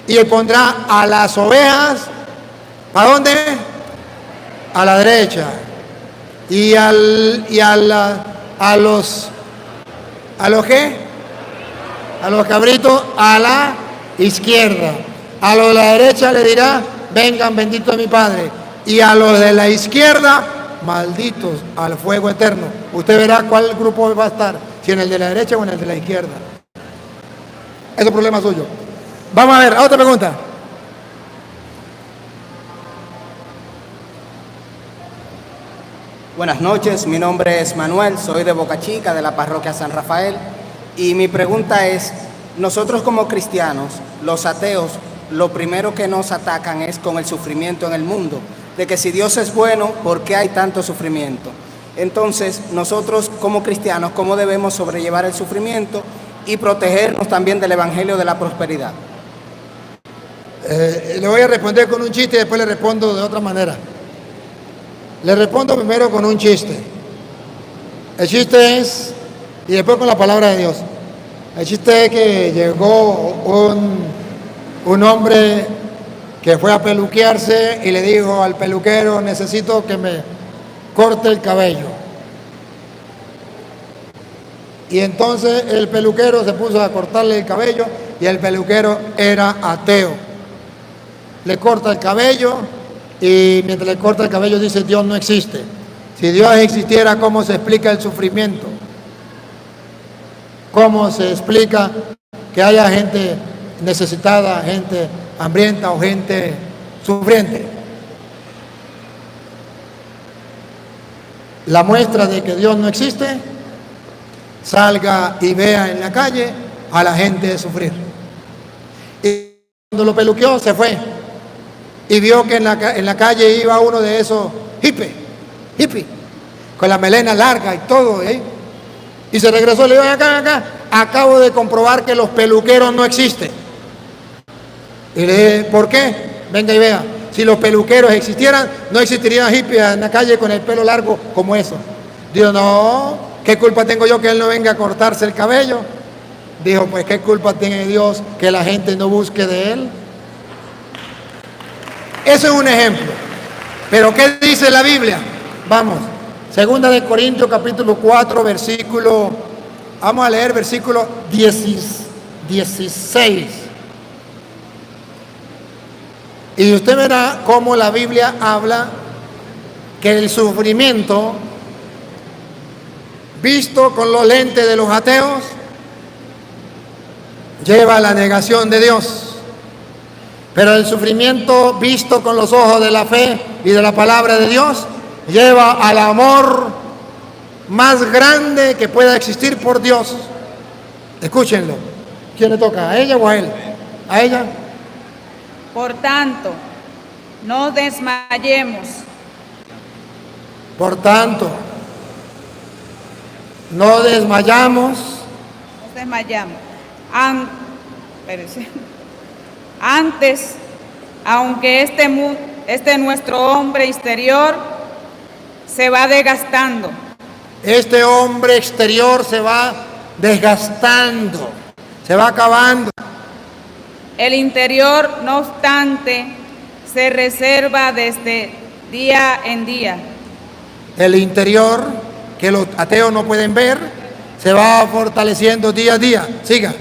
Y él pondrá a las ovejas, ¿para dónde? A la derecha. Y a los ¿qué? A los cabritos a la izquierda. A los de la derecha le dirá, vengan benditos de mi Padre. Y a los de la izquierda, malditos al fuego eterno. Usted verá cuál grupo va a estar, si en el de la derecha o en el de la izquierda. Ese es el problema suyo. Vamos a ver, otra pregunta. Buenas noches, mi nombre es Manuel, soy de Boca Chica, de la parroquia San Rafael, y mi pregunta es, nosotros como cristianos, los ateos, lo primero que nos atacan es con el sufrimiento en el mundo, de que si Dios es bueno, ¿por qué hay tanto sufrimiento? Entonces, nosotros como cristianos, ¿cómo debemos sobrellevar el sufrimiento y protegernos también del evangelio de la prosperidad? Le voy a responder con un chiste y después le respondo de otra manera. Le respondo primero con un chiste. El chiste es, y después con la palabra de Dios. El chiste es que llegó un hombre que fue a peluquearse y le dijo al peluquero, necesito que me corte el cabello. Y entonces el peluquero se puso a cortarle el cabello y el peluquero era ateo. Le corta el cabello y mientras le corta el cabello dice, Dios no existe. Si Dios existiera, ¿cómo se explica el sufrimiento? ¿Cómo se explica que haya gente necesitada, gente hambrienta o gente sufriente? La muestra de que Dios no existe, salga y vea en la calle a la gente sufrir. Y cuando lo peluqueó se fue y vio que en la calle iba uno de esos hippie, con la melena larga y todo, ¿eh? Y se regresó y le dijo, acá, acabo de comprobar que los peluqueros no existen. Y le dije, ¿por qué? Venga y vea. Si los peluqueros existieran, no existirían hippies en la calle con el pelo largo como eso. Dijo, no, ¿qué culpa tengo yo que él no venga a cortarse el cabello? Dijo, pues ¿qué culpa tiene Dios que la gente no busque de él? Eso es un ejemplo. Pero ¿qué dice la Biblia? Vamos, 2 de Corintios capítulo 4, versículo, vamos a leer versículo 16. Y usted verá cómo la Biblia habla que el sufrimiento, visto con los lentes de los ateos, lleva a la negación de Dios. Pero el sufrimiento visto con los ojos de la fe y de la palabra de Dios lleva al amor más grande que pueda existir por Dios. Escúchenlo. ¿Quién le toca? ¿A ella o a él? ¿A ella? Por tanto, no desmayemos. Por tanto, no desmayamos. No desmayamos. Espérese. Antes, aunque este nuestro hombre exterior se va desgastando. Este hombre exterior se va desgastando, se va acabando. El interior, no obstante, se reserva desde día en día. El interior, que los ateos no pueden ver, se va fortaleciendo día a día. Siga.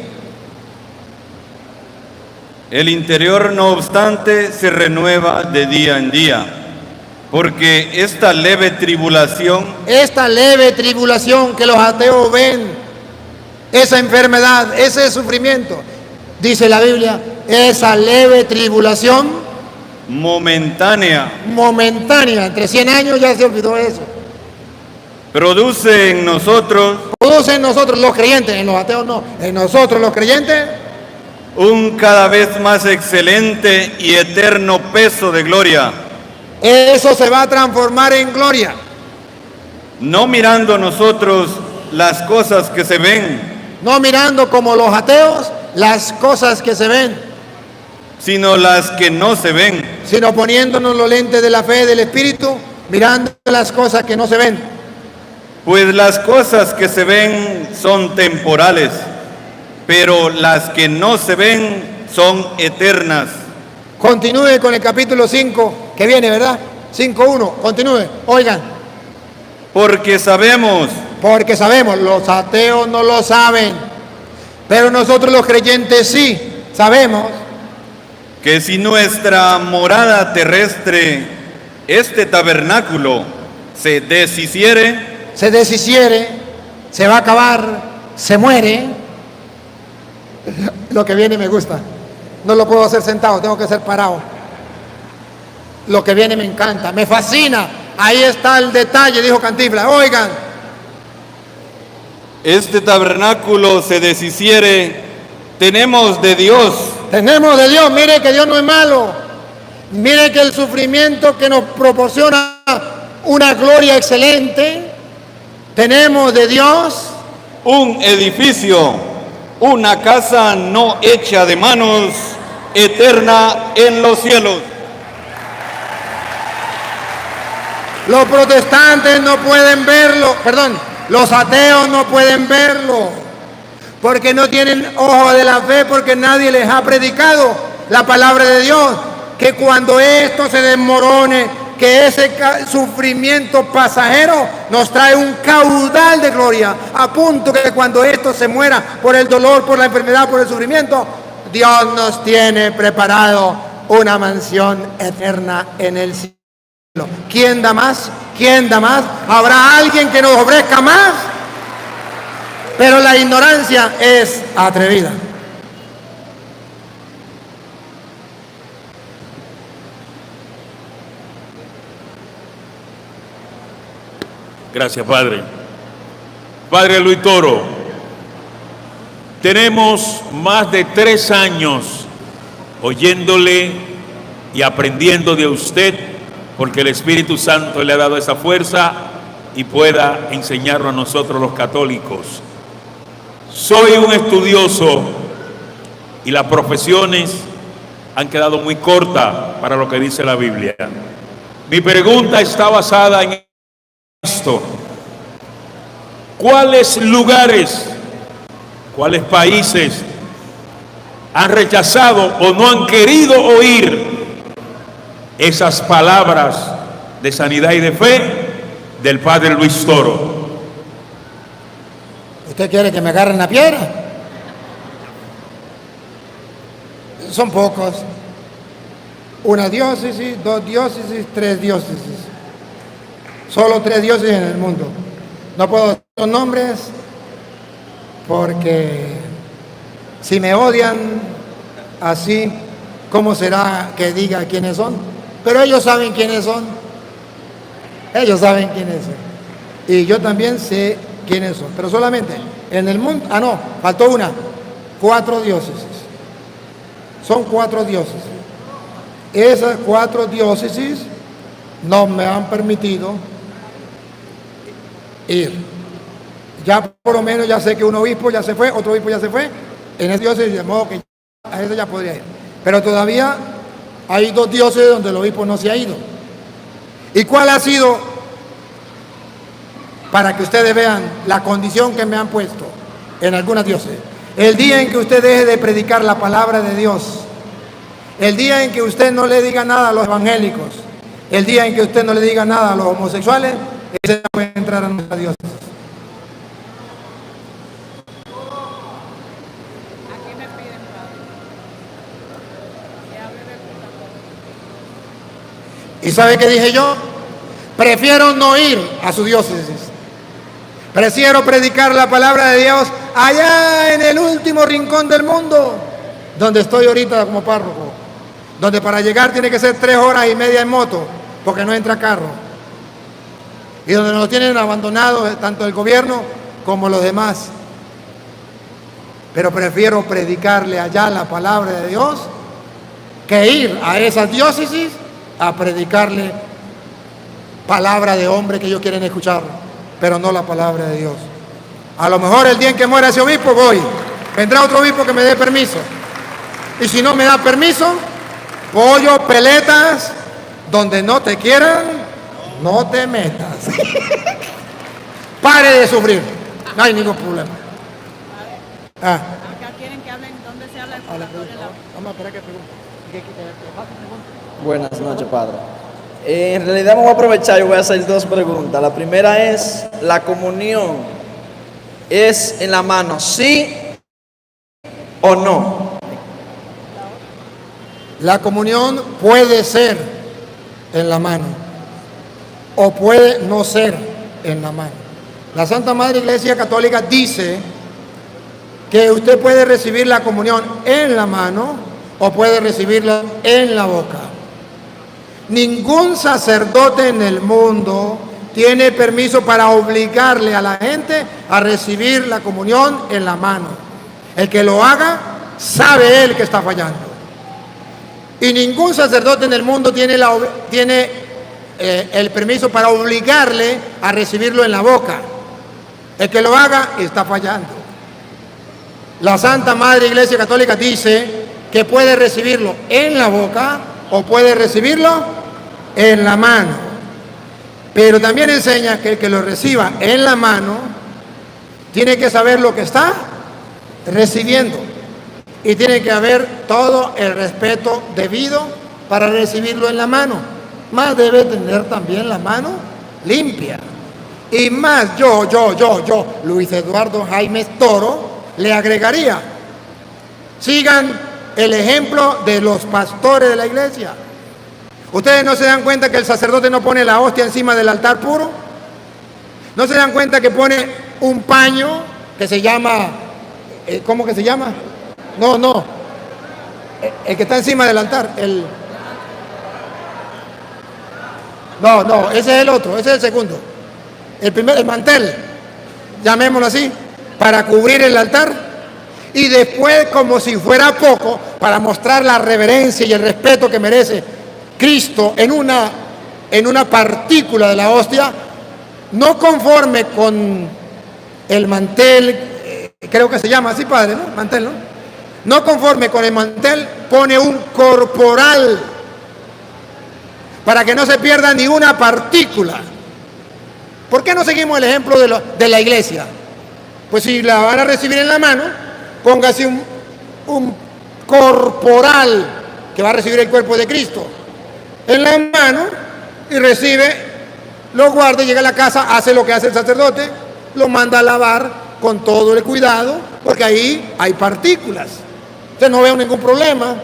El interior, no obstante, se renueva de día en día, porque esta leve tribulación que los ateos ven, esa enfermedad, ese sufrimiento, dice la Biblia, esa leve tribulación momentánea, entre 100 años ya se olvidó eso. Produce en nosotros los creyentes, en los ateos no, en nosotros los creyentes, un cada vez más excelente y eterno peso de gloria. Eso se va a transformar en gloria. No mirando nosotros las cosas que se ven. No mirando como los ateos las cosas que se ven. Sino las que no se ven. Sino poniéndonos los lentes de la fe y del Espíritu, mirando las cosas que no se ven. Pues las cosas que se ven son temporales, pero las que no se ven son eternas. Continúe con el capítulo 5, que viene, ¿verdad? 5:1, continúe, oigan. Porque sabemos, los ateos no lo saben, pero nosotros los creyentes sí sabemos, que si nuestra morada terrestre, este tabernáculo, se deshiciere, se va a acabar, se muere. Lo que viene me gusta. No lo puedo hacer sentado, tengo que ser parado. Lo que viene me encanta, me fascina. Ahí está el detalle, dijo Cantinflas. Oigan. Este tabernáculo se deshiciere, tenemos de Dios. Mire que Dios no es malo. Mire que el sufrimiento que nos proporciona una gloria excelente, tenemos de Dios un edificio, una casa no hecha de manos, eterna en los cielos. Los protestantes no pueden verlo, los ateos no pueden verlo, porque no tienen ojo de la fe, porque nadie les ha predicado la palabra de Dios, que cuando esto se desmorone, que ese sufrimiento pasajero nos trae un caudal de gloria, a punto que cuando esto se muera por el dolor, por la enfermedad, por el sufrimiento, Dios nos tiene preparado una mansión eterna en el cielo. ¿Quién da más? ¿Habrá alguien que nos ofrezca más? Pero la ignorancia es atrevida. Gracias, Padre. Padre Luis Toro, tenemos más de 3 años oyéndole y aprendiendo de usted, porque el Espíritu Santo le ha dado esa fuerza y pueda enseñarlo a nosotros los católicos. Soy un estudioso y las profesiones han quedado muy cortas para lo que dice la Biblia. Mi pregunta está basada en esto: ¿cuáles lugares, cuáles países han rechazado o no han querido oír esas palabras de sanidad y de fe del Padre Luis Toro. ¿Usted quiere que me agarren la piedra? Son pocos. Una diócesis, 2 diócesis, 3 diócesis. Solo 3 diócesis en el mundo. No puedo dar los nombres porque si me odian así, ¿cómo será que diga quiénes son? Pero ellos saben quiénes son. Ellos saben quiénes son. Y yo también sé quiénes son. Pero solamente en el mundo, no, faltó una. 4 diócesis. Son 4 diócesis. Esas 4 diócesis no me han permitido ir. Ya por lo menos ya sé que un obispo ya se fue, otro obispo ya se fue. En esa diócesis, de modo que a eso ya podría ir. Pero todavía hay 2 diócesis donde el obispo no se ha ido. ¿Y cuál ha sido, para que ustedes vean la condición que me han puesto en algunas diócesis? El día en que usted deje de predicar la palabra de Dios, el día en que usted no le diga nada a los evangélicos, el día en que usted no le diga nada a los homosexuales, ese puede entrar a nuestra diócesis. ¿Y sabe qué dije yo? Prefiero no ir a su diócesis. Prefiero predicar la palabra de Dios allá en el último rincón del mundo, donde estoy ahorita como párroco, donde para llegar tiene que ser 3 horas y media en moto, porque no entra carro. Y donde nos tienen abandonados tanto el gobierno como los demás. Pero prefiero predicarle allá la palabra de Dios que ir a esas diócesis a predicarle palabra de hombre que ellos quieren escuchar, pero no la palabra de Dios. A lo mejor el día en que muera ese obispo voy, vendrá otro obispo que me dé permiso, y si no me da permiso, pollo, peletas, donde no te quieran, no te metas. Pare de sufrir, no hay ningún problema. Acá quieren que hablen dónde se habla el purgatorio. Vamos a esperar que pregunte. Buenas noches, padre. En realidad me voy a aprovechar y voy a hacer 2 preguntas. La primera es, ¿la comunión es en la mano, sí o no? La comunión puede ser en la mano o puede no ser en la mano. La Santa Madre Iglesia Católica dice que usted puede recibir la comunión en la mano o puede recibirla en la boca. Ningún sacerdote en el mundo tiene permiso para obligarle a la gente a recibir la comunión en la mano. El que lo haga, sabe él que está fallando. Y ningún sacerdote en el mundo tiene el permiso para obligarle a recibirlo en la boca. El que lo haga, está fallando. La Santa Madre Iglesia Católica dice que puede recibirlo en la boca o puede recibirlo en la mano. Pero también enseña que el que lo reciba en la mano tiene que saber lo que está recibiendo y tiene que haber todo el respeto debido para recibirlo en la mano. Más debe tener también la mano limpia. Y más yo, Luis Eduardo Jaimes Toro, le agregaría, sigan el ejemplo de los pastores de la iglesia. ¿Ustedes no se dan cuenta que el sacerdote no pone la hostia encima del altar puro? ¿No se dan cuenta que pone un paño que se llama, ¿cómo que se llama? No, el que está encima del altar, No, ese es el otro, ese es el segundo. El mantel, llamémoslo así, para cubrir el altar. Y después, como si fuera poco, para mostrar la reverencia y el respeto que merece Cristo en una partícula de la hostia, no conforme con el mantel, creo que se llama así, padre, ¿no? Mantel, ¿no? No conforme con el mantel, pone un corporal para que no se pierda ni una partícula. ¿Por qué no seguimos el ejemplo de la iglesia? Pues si la van a recibir en la mano, póngase un corporal que va a recibir el cuerpo de Cristo. en la mano y recibe, lo guarda, llega a la casa, hace lo que hace el sacerdote, lo manda a lavar con todo el cuidado, porque ahí hay partículas. Usted no veo ningún problema,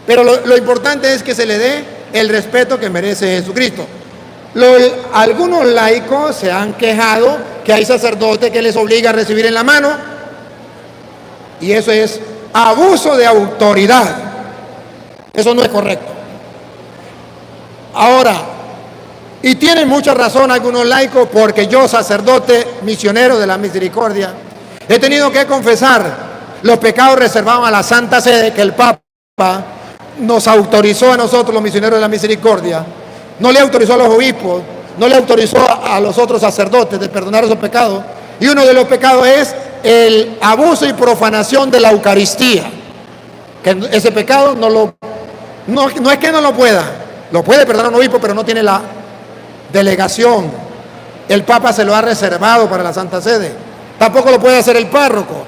pero lo importante es que se le dé el respeto que merece Jesucristo. Algunos laicos se han quejado que hay sacerdotes que les obliga a recibir en la mano, y eso es abuso de autoridad. Eso no es correcto. Ahora, y tienen mucha razón algunos laicos, porque yo, sacerdote misionero de la misericordia, he tenido que confesar los pecados reservados a la Santa Sede que el Papa nos autorizó a nosotros, los misioneros de la misericordia. No le autorizó a los obispos, no le autorizó a los otros sacerdotes de perdonar esos pecados. Y uno de los pecados es el abuso y profanación de la Eucaristía. Que ese pecado no es que no lo pueda, lo puede perdonar un obispo, pero no tiene la delegación. El Papa se lo ha reservado para la Santa Sede. Tampoco lo puede hacer el párroco.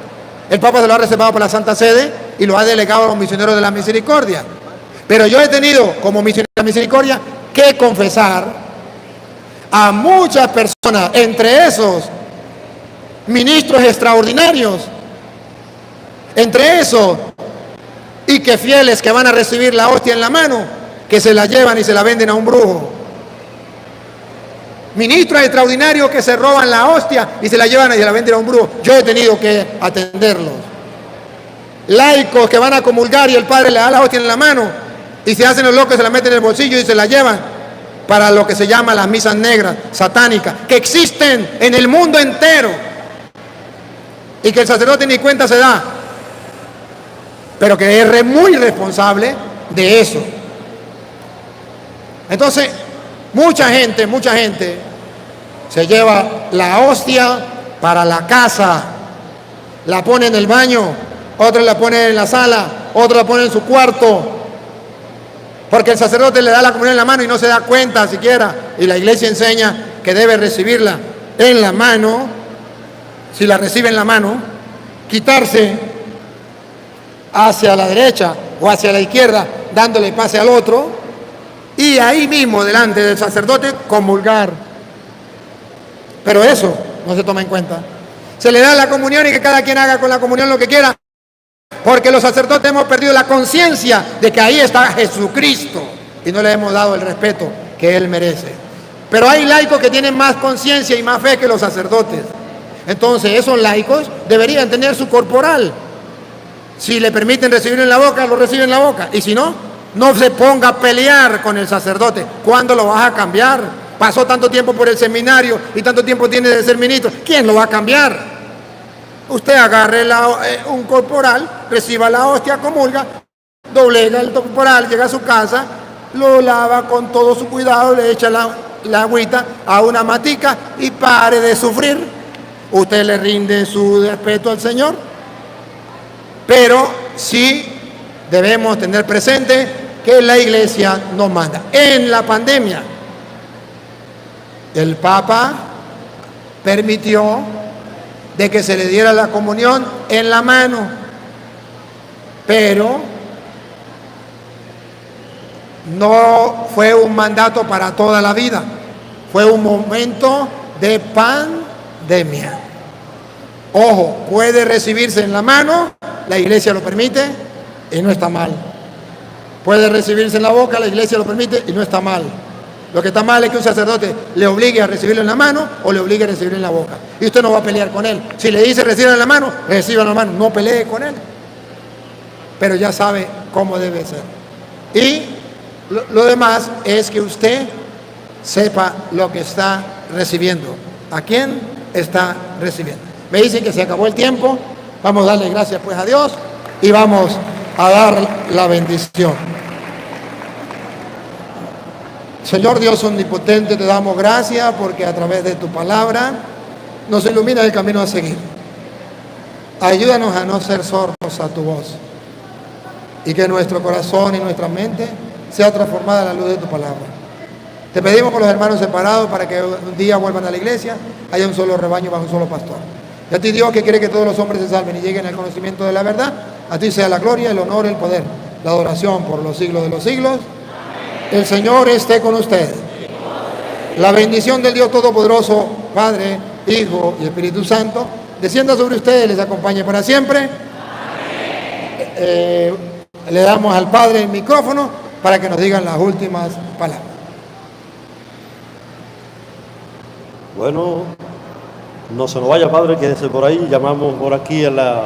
El Papa se lo ha reservado para la Santa Sede y lo ha delegado a los misioneros de la misericordia. Pero yo he tenido, como misionero de la misericordia, que confesar a muchas personas, entre esos ministros extraordinarios, entre esos, y que fieles que van a recibir la hostia en la mano, que se la llevan y se la venden a un brujo. Ministros extraordinarios que se roban la hostia y se la llevan y se la venden a un brujo. Yo he tenido que atenderlos. Laicos que van a comulgar y el padre le da la hostia en la mano y se hacen los locos, se la meten en el bolsillo y se la llevan para lo que se llama las misas negras, satánicas, que existen en el mundo entero y que el sacerdote ni cuenta se da, pero que es muy responsable de eso. Entonces, mucha gente se lleva la hostia para la casa, la pone en el baño, otra la pone en la sala, otra la pone en su cuarto, porque el sacerdote le da la comunión en la mano y no se da cuenta siquiera, y la iglesia enseña que debe recibirla en la mano. Si la recibe en la mano, quitarse hacia la derecha o hacia la izquierda, dándole pase al otro, y ahí mismo, delante del sacerdote, comulgar. Pero eso no se toma en cuenta. Se le da la comunión y que cada quien haga con la comunión lo que quiera, porque los sacerdotes hemos perdido la conciencia de que ahí está Jesucristo y no le hemos dado el respeto que Él merece. Pero hay laicos que tienen más conciencia y más fe que los sacerdotes. Entonces esos laicos deberían tener su corporal. Si le permiten recibir en la boca, lo reciben en la boca. Y si no, no se ponga a pelear con el sacerdote. ¿Cuándo lo vas a cambiar? Pasó tanto tiempo por el seminario y tanto tiempo tiene de ser ministro. ¿Quién lo va a cambiar? Usted agarre un corporal, reciba la hostia, comulga, doblega el corporal, llega a su casa, lo lava con todo su cuidado, le echa la agüita a una matica y pare de sufrir. Usted le rinde su respeto al Señor. Pero sí debemos tener presente que la iglesia nos manda. En la pandemia, el Papa permitió de que se le diera la comunión en la mano, pero no fue un mandato para toda la vida, fue un momento de pandemia. Ojo, puede recibirse en la mano, la iglesia lo permite y no está mal. Puede recibirse en la boca, la iglesia lo permite y no está mal. Lo que está mal es que un sacerdote le obligue a recibirlo en la mano o le obligue a recibirlo en la boca. Y usted no va a pelear con él. Si le dice reciba en la mano, reciba en la mano. No pelee con él. Pero ya sabe cómo debe ser. Y lo demás es que usted sepa lo que está recibiendo. ¿A quién está recibiendo? Me dicen que se acabó el tiempo. Vamos a darle gracias pues a Dios y vamos a dar la bendición. Señor Dios omnipotente, te damos gracias porque a través de tu palabra nos ilumina el camino a seguir. Ayúdanos a no ser sordos a tu voz y que nuestro corazón y nuestra mente sea transformada a la luz de tu palabra. Te pedimos por los hermanos separados para que un día vuelvan a la iglesia, haya un solo rebaño bajo un solo pastor. Y a ti, Dios, que quiere que todos los hombres se salven y lleguen al conocimiento de la verdad, a ti sea la gloria, el honor, el poder, la adoración por los siglos de los siglos. El Señor esté con ustedes. La bendición del Dios Todopoderoso, Padre, Hijo y Espíritu Santo, descienda sobre ustedes y les acompañe para siempre. Le damos al Padre el micrófono para que nos digan las últimas palabras. Bueno, no se nos vaya, Padre, quédese por ahí. Llamamos por aquí a la